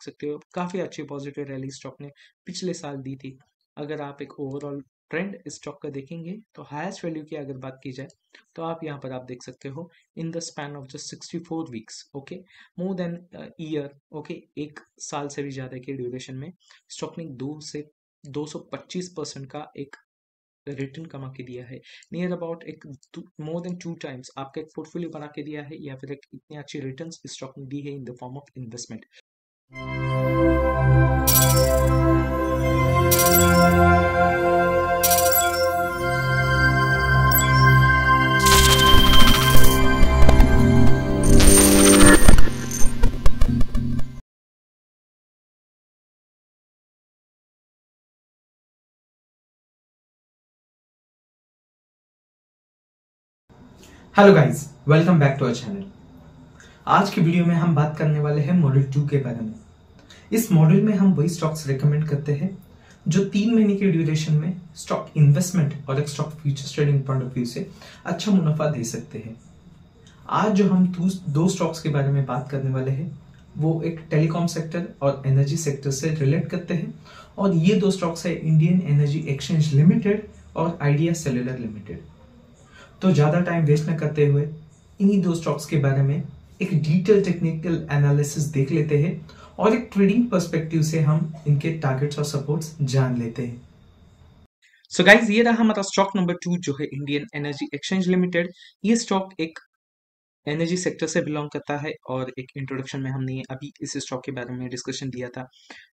देख सकते हो काफ़ी अच्छी पॉजिटिव रैली स्टॉक ने पिछले साल दी थी। अगर आप एक ओवरऑल ट्रेंड स्टॉक का देखेंगे तो हाईएस्ट वैल्यू की अगर बात की जाए तो आप यहाँ पर आप देख सकते हो in the span of just 64 weeks, okay, more than year, okay, एक साल से भी ज़्यादा के ड्यूरेशन में स्टॉक ने 225% का एक रिटर्न कमा के दिया है। नियर अबाउट एक मोर देन 2 टाइम्स आपका एक पोर्टफोलियो बना के दिया है, या फिर एक इतनी अच्छी रिटर्न स्टॉक ने दी है in the form of investment. Hello guys, welcome back to our channel. आज की वीडियो में हम बात करने वाले हैं मॉडल 2 के बारे में। इस मॉडल में हम वही स्टॉक्स रेकमेंड करते हैं जो 3 महीने के ड्यूरेशन में स्टॉक इन्वेस्टमेंट और एक stock futures trading point of view से अच्छा मुनाफा दे सकते हैं। आज जो हम दो स्टॉक्स के बारे में बात करने वाले हैं वो एक टेलीकॉम सेक्टर और एनर्जी सेक्टर से रिलेट करते हैं, और ये दो स्टॉक्स है इंडियन एनर्जी एक्सचेंज लिमिटेड और आइडिया सेल्युलर लिमिटेड। तो ज्यादा टाइम वेस्ट न करते हुए इन्हीं दो स्टॉक्स के बारे में एक डिटेल टेक्निकल एनालिसिस देख लेते हैं और एक ट्रेडिंग पर्सपेक्टिव से हम इनके टारगेट्स और सपोर्ट्स जान लेते हैं। सो गाइज, ये रहा हमारा स्टॉक नंबर 2 जो है इंडियन एनर्जी एक्सचेंज लिमिटेड। ये स्टॉक एक एनर्जी सेक्टर से बिलोंग करता है, और एक इंट्रोडक्शन में हमने अभी इस स्टॉक के बारे में डिस्कशन दिया था।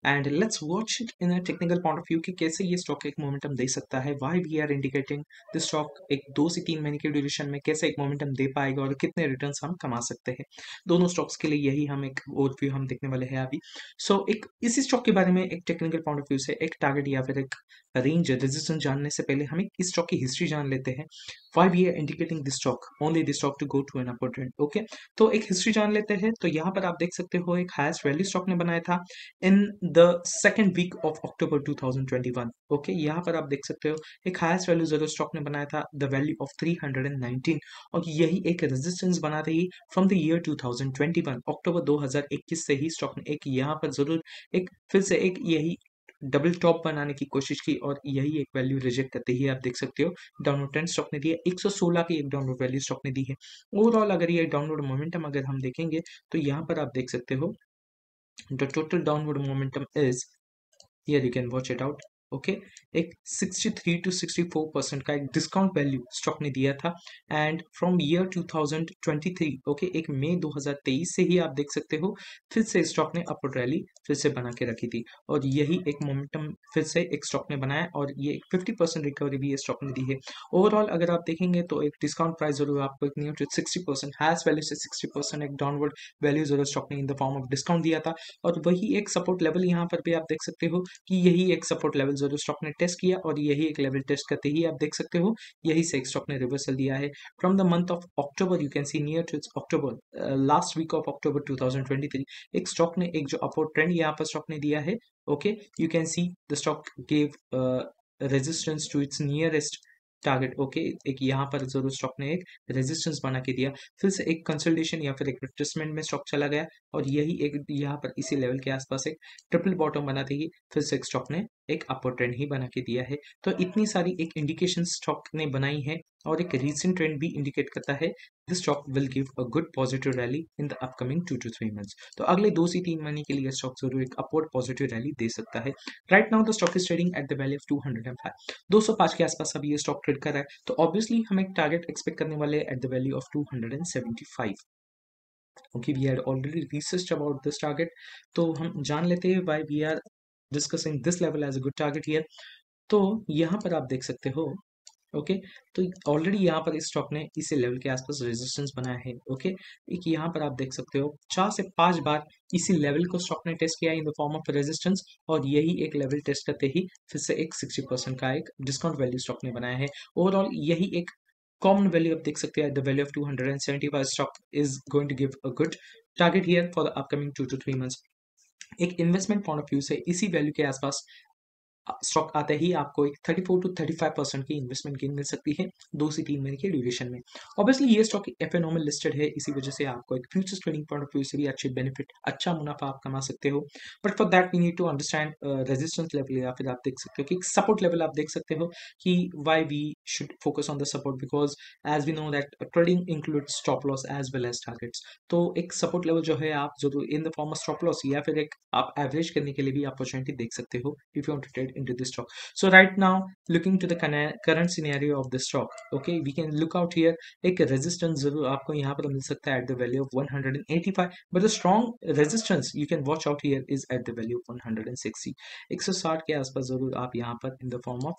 And let's watch it in a technical point of view कि कैसे ये स्टॉक एक मोमेंटम दे सकता है, why we are indicating the stock एक 2 से 3 महीने के ड्यूरेशन में कैसे एक मोमेंटम दे पाएगा और कितने रिटर्न्स हम कमा सकते हैं। दोनों स्टॉक्स के लिए यही हम एक ओवरव्यू हम देखने वाले हैं अभी। सो एक इसी स्टॉक के बारे में एक टेक्निकल पॉइंट ऑफ व्यू से एक टारगेट या फिर एक रेंज रेजिस्टेंस जानने से पहले हम इस स्टॉक की हिस्ट्री जान लेते हैं। Why we are indicating this stock only this stock to go to an upward trend, okay. तो एक हिस्ट्री जान लेते हैं। तो यहाँ पर आप देख सकते हो एक हाईएस्ट वैल्यू स्टॉक ने बनाया था in the second week of October 2021, okay. यहाँ पर आप देख सकते हो एक हाईएस्ट वैल्यू जरूर स्टॉक ने बनाया था द वैल्यू ऑफ 319, और यही एक रेजिस्टेंस बना रही फ्रॉम द ईयर 2021। अक्टूबर 2021 से ही स्टॉक ने एक यहाँ पर जरूर एक फिर से एक यही डबल टॉप बनाने की कोशिश की, और यही एक वैल्यू रिजेक्ट करते ही आप देख सकते हो डाउनवर्ड ट्रेंड स्टॉक ने दिया 116 की एक डाउनवर्ड वैल्यू स्टॉक ने दी है। ओवरऑल अगर ये डाउनवर्ड मोमेंटम अगर हम देखेंगे तो यहाँ पर आप देख सकते हो the total downward momentum is, here you can watch it out, okay. एक 63 to 64% का एक डिस्काउंट वैल्यू स्टॉक ने दिया था। एंड फ्रॉम ईयर 2023, ओके, एक मई 2023 से ही आप देख सकते हो फिर से स्टॉक ने अपवर्ड रैली फिर से बना के रखी थी, और यही एक मोमेंटम फिर से एक स्टॉक ने बनाया, और ये एक 50% रिकवरी भी ये स्टॉक ने दी है। ओवरऑल अगर आप देखेंगे तो एक डिस्काउंट प्राइस जरूर आपको एक नियर टू 60%, हाईएस्ट वैल्यू से 60% एक डाउनवर्ड वैल्यू जरूर स्टॉक ने इन द फॉर्म ऑफ डिस्काउंट दिया था। और वही एक सपोर्ट लेवल यहाँ पर भी आप देख सकते हो कि यही एक सपोर्ट लेवल जरूर स्टॉक ने टेस्ट किया, और यही एक लेवल टेस्ट करते ही आप देख सकते हो यही से एक स्टॉक ने रिवर्सल दिया है from the month of October. You can see near to October, last week of October 2023 एक स्टॉक ने एक जो अपवर्ड ट्रेंड यहाँ पर स्टॉक ने दिया है, okay. You can see the stock give resistance to its nearest target, okay. एक यहाँ पर जरूर स्टॉक ने एक रेजिस्टेंस बना के दिया, फिर से एक कंसोलिडेशन या फिर एक रिट्रेसमेंट में स्टॉक चला गया, और यही एक यहाँ पर इसी लेवल के आसपास एक ट्रिपल बॉटम बनाते ही फिर से एक स्टॉक ने एक अपवर्ड ट्रेंड ही बना के दिया है। तो इतनी सारी एक इंडिकेशन स्टॉक ने बनाई है, और एक रीसेंट ट्रेंड भी इंडिकेट करता है this stock will give a good positive rally in the upcoming 2 to 3 months. तो अगले 2 से 3 महीने के लिए स्टॉक जरूर एक अपवर्ड पॉजिटिव रैली दे सकता है। Right now the stock is trading at the value of 205, 205 के आसपास अभी ये स्टॉक ट्रेड कर रहा है। तो ऑब्वियसली हम एक टारगेट एक्सपेक्ट करने वाले हैं at the value of 275, okay. We had already researched about this target, तो हम जान लेते हैं why we are discussing this level as a good target here. तो यहाँ पर आप देख सकते हो, ओके। तो ऑलरेडी यहाँ पर इस स्टॉक ने इसी लेवल के आसपास रेजिस्टेंस बनाया है, ओके। एक यहाँ पर आप देख सकते हो 4 से 5 बार इसी लेवल को स्टॉक ने टेस्ट किया इन द फॉर्म ऑफ रेजिस्टेंस, और यही एक लेवल टेस्ट करते ही फिर से एक 60% का एक डिस्काउंट वैल्यू स्टॉक ने बनाया है। ओवरऑल यही एक कॉमन वैल्यू आप देख सकते हैं, the value of 275 stock is going to give a good target here for the upcoming 2 to 3 months. एक इन्वेस्टमेंट पॉइंट ऑफ व्यू से इसी वैल्यू के आसपास स्टॉक आते ही आपको एक 34 to 35% की इन्वेस्टमेंट गेन मिल सकती है 2 से 3 महीने के ड्यूरेशन में। ऑब्वियसली ये स्टॉक एफ में लिस्टेड है, इसी वजह से आपको एक futures trading point of view से भी अच्छे बेनिफिट, अच्छा मुनाफा आप कमा सकते हो। But for that we need to understand resistance level, या फिर आप देख सकते हो कि सपोर्ट लेवल आप देख सकते हो कि why we should focus on the support, because as we know that trading include stop loss as well as targets. तो एक सपोर्ट लेवल जो है आप जरूर in the form of stop loss या फिर एक आप एवरेज करने के लिए भी अपॉर्चुनिटी देख सकते हो if you want to trade into this stock. So right now looking to the current scenario of the stock, okay we can look out here. एक रेजिस्टेंस जरूर आपको यहाँ पर मिल सकता है at the value of 185, but the strong resistance you can watch out here is at the value of 160। 160 के आसपास जरूर आप यहाँ पर in the form of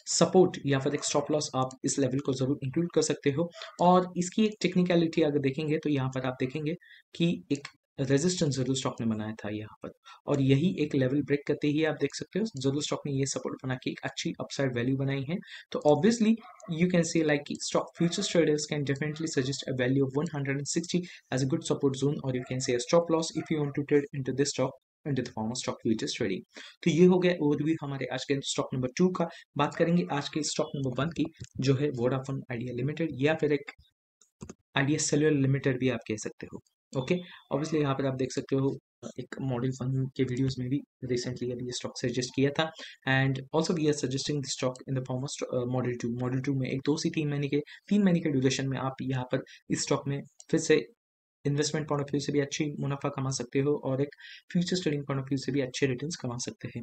support या फिर एक स्टॉप लॉस आप इस लेवल को जरूर इंक्लूड कर सकते हो। और इसकी एक टेक्निकलिटी अगर देखेंगे तो यहाँ पर आप देखेंगे कि एक रेजिस्टेंस जरूर स्टॉक ने बनाया था यहाँ पर, और यही एक लेवल ब्रेक करते ही आप देख सकते हो जरूर स्टॉक ने ये सपोर्ट बना के एक अच्छी अपसाइड वैल्यू बनाई है। तो obviously you can say like stock futures traders can definitely suggest a value of 160 as a good support zone, और you can say stop loss if you want to trade into this stock into the form of stock futures trading। तो ये हो गया overview हमारे आज के stock number 2 का। बात करेंगे आज के स्टॉक नंबर 1 की, जो है वोडाफोन आइडिया लिमिटेड या फिर एक आइडिया सेल्युलर लिमिटेड भी आप कह सकते हो। ओके, ऑब्वियसली यहाँ पर आप देख सकते हो एक मॉडल फंड के वीडियोस में भी रिसेंटली अभी ये स्टॉक सजेस्ट किया था, and also we are suggesting the stock in the form of model two में एक 2 से 3 महीने के ड्यूरेशन में आप यहाँ पर इस स्टॉक में फिर से इन्वेस्टमेंट पॉइंट ऑफ व्यू से भी अच्छी मुनाफा कमा सकते हो और एक future trading point of view से भी अच्छे रिटर्न्स कमा सकते हैं।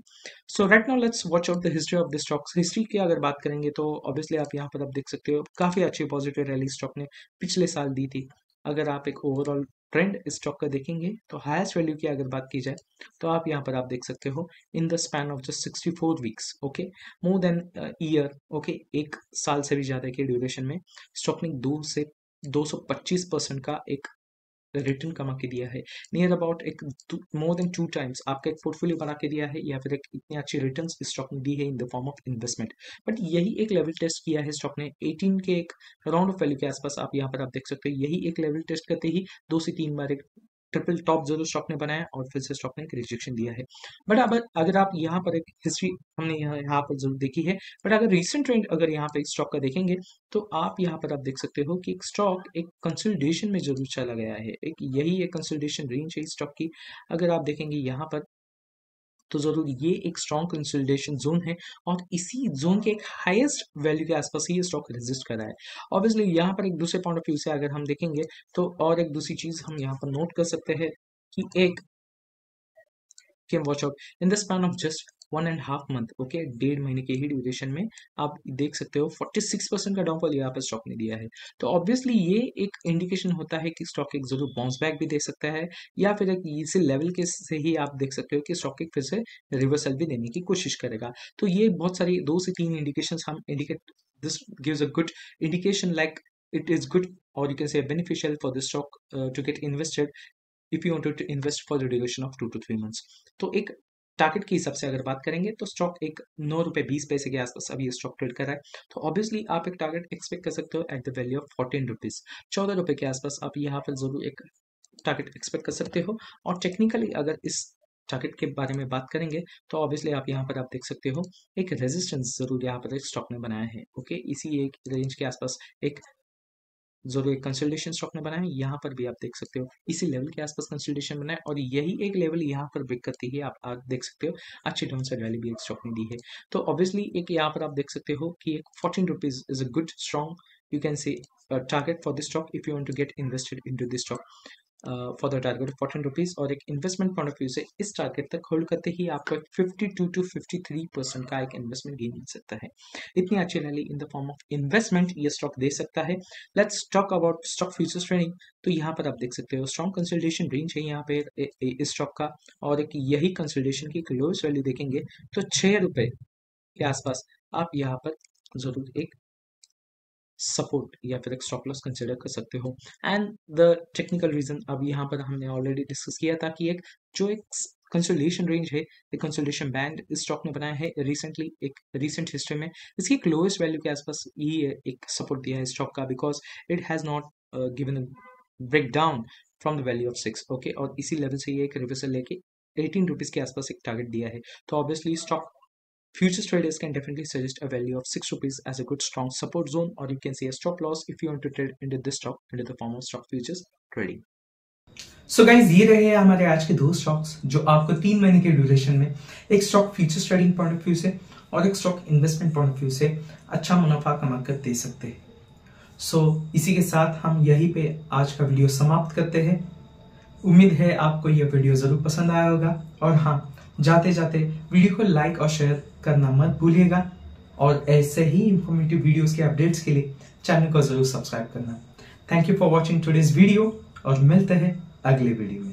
So right now let's watch out the history of the stocks. History की अगर बात करेंगे तो ऑब्वियसली आप यहाँ पर आप देख सकते हो काफी अच्छी पॉजिटिव रैली स्टॉक ने पिछले साल दी थी। अगर आप एक ओवरऑल ट्रेंड स्टॉक का देखेंगे तो हाईएस्ट वैल्यू की अगर बात की जाए तो आप यहाँ पर आप देख सकते हो in the span of just 64 weeks, okay more than year, okay एक साल से भी ज्यादा के ड्यूरेशन में स्टॉक ने 225% का एक रिटर्न कमा के दिया है। नियर अबाउट एक मोर देन 2 टाइम्स आपका एक पोर्टफोलियो बना के दिया है, या फिर एक इतनी अच्छी रिटर्न्स इस स्टॉक ने दी है in the form of investment. But यही एक लेवल टेस्ट किया है स्टॉक ने 18 के एक राउंड ऑफ वैल्यू के आसपास। आप यहाँ पर आप देख सकते हो यही एक लेवल टेस्ट करते ही 2 से 3 बार एक ट्रिपल टॉप जरूर स्टॉक ने बनाया और फिर से स्टॉक ने एक रिजेक्शन दिया है। बट अब अगर आप यहाँ पर एक हिस्ट्री हमने यहाँ पर जरूर देखी है, बट अगर रिसेंट ट्रेंड अगर यहाँ पे स्टॉक का देखेंगे तो आप यहाँ पर आप देख सकते हो कि एक स्टॉक एक कंसोलिडेशन में जरूर चला गया है। एक यही एक कंसोलिडेशन रेंज है स्टॉक की। अगर आप देखेंगे यहाँ पर तो जरूर ये एक स्ट्रॉन्ग कंसोलिडेशन जोन है और इसी जोन के एक हाईएस्ट वैल्यू के आसपास ही ये स्टॉक रेजिस्ट कर रहा है। ऑब्वियसली यहाँ पर एक दूसरे पॉइंट ऑफ व्यू से अगर हम देखेंगे तो और एक दूसरी चीज हम यहाँ पर नोट कर सकते हैं कि एक can watch out in the span of just 1.5 month, okay 1.5 महीने के ही ड्यूरेशन में आप देख सकते हो 46% का डाउनफॉल यहाँ पर स्टॉक ने दिया है। तो ऑब्वियसली ये एक इंडिकेशन होता है कि स्टॉक एक जरूर बाउंस बैक भी दे सकता है, या फिर एक इसी लेवल के से ही आप देख सकते हो कि स्टॉक एक फिर से रिवर्सल भी देने की कोशिश करेगा। तो ये बहुत सारी 2 से 3 इंडिकेशन हम indicate, this gives a good indication like it is good or you can say beneficial for the stock to get invested if you want to invest for the duration of 2 to 3 months। तो एक target के हिसाब से अगर बात करेंगे तो stock एक 9 रुपए 20 पैसे के आसपास अभी स्टॉक ट्रेड कर रहा है। तो ऑब्वियसली आप एक टारगेट एक्सपेक्ट कर सकते हो eight the value of 14 rupees, 14 रुपए के आसपास आप यहाँ पर जरूर एक टारगेट एक्सपेक्ट कर सकते हो। और टेक्निकली अगर इस टारगेट के बारे में बात करेंगे तो ऑब्वियसली आप यहाँ पर आप देख सकते हो एक रेजिस्टेंस जरूर यहाँ पर स्टॉक ने बनाया है, ओके इसी एक रेंज के आसपास एक जरूर एक कंसोलिडेशन स्टॉक ने बनाया है। यहाँ पर भी आप देख सकते हो इसी लेवल के आसपास कंसोलिडेशन बनाया है और यही एक लेवल यहाँ पर ब्रेक करते ही आप देख सकते हो अच्छी डाउन साइड वैल्यू भी एक स्टॉक ने दी है। तो ऑब्वियसली एक यहाँ पर आप देख सकते हो कि एक 14 rupees is a good strong you can say target for this stock if you want to get invested into this stock for the target of 14 rupees. और एक इन्वेस्टमेंट पॉइंट ऑफ व्यू से इस टारगेट तक hold करते ही आपको एक 52 to 53% का एक इन्वेस्टमेंट गेन मिल सकता है। इतनी अच्छी rally in the form of investment ये स्टॉक दे सकता है। Let's talk about stock futures trading. तो यहाँ पर आप देख सकते हो स्ट्रॉन्ग कंसोलिडेशन रेंज है यहाँ पे इस स्टॉक का, और एक यही कंसोलिडेशन की लोएस्ट वैल्यू देखेंगे तो 6 रुपए के आसपास आप यहाँ पर जरूर एक सपोर्ट या फिर एक स्टॉप लॉस कंसिडर कर सकते हो। एंड द टेक्निकल रीजन अब यहाँ पर हमने ऑलरेडी डिस्कस किया था कि एक जो एक कंसोलिडेशन रेंज है, एक कंसोलिडेशन बैंड इस स्टॉक ने बनाया है रिसेंटली एक रिसेंट हिस्ट्री में, इसकी क्लोएस्ट वैल्यू के आसपास ही एक सपोर्ट दिया है स्टॉक का, because it has not given break down from the value of 6, okay और इसी लेवल से ये एक रिवर्सल लेके 18 रुपीज के आसपास एक टारगेट दिया है, तो obviously stock futures traders can definitely suggest a value of 6 rupees as a good strong support zone, or you can see a stop loss if you want to trade into this stock into the form of stock futures trading. So guys, ये रहे हमारे आज के दो stocks जो आपको 3 महीने के ड्यूरेशन में एक stock futures trading point of view से और एक stock investment point of view से अच्छा मुनाफा कमा कर दे सकते हैं। सो इसी के साथ हम यहीं पे आज का वीडियो समाप्त करते हैं। उम्मीद है आपको यह वीडियो जरूर पसंद आया होगा, और हाँ, जाते जाते वीडियो को लाइक और शेयर करना मत भूलिएगा, और ऐसे ही इंफॉर्मेटिव वीडियोस के अपडेट्स के लिए चैनल को जरूर सब्सक्राइब करना। Thank you for watching today's video, और मिलते हैं अगले वीडियो में।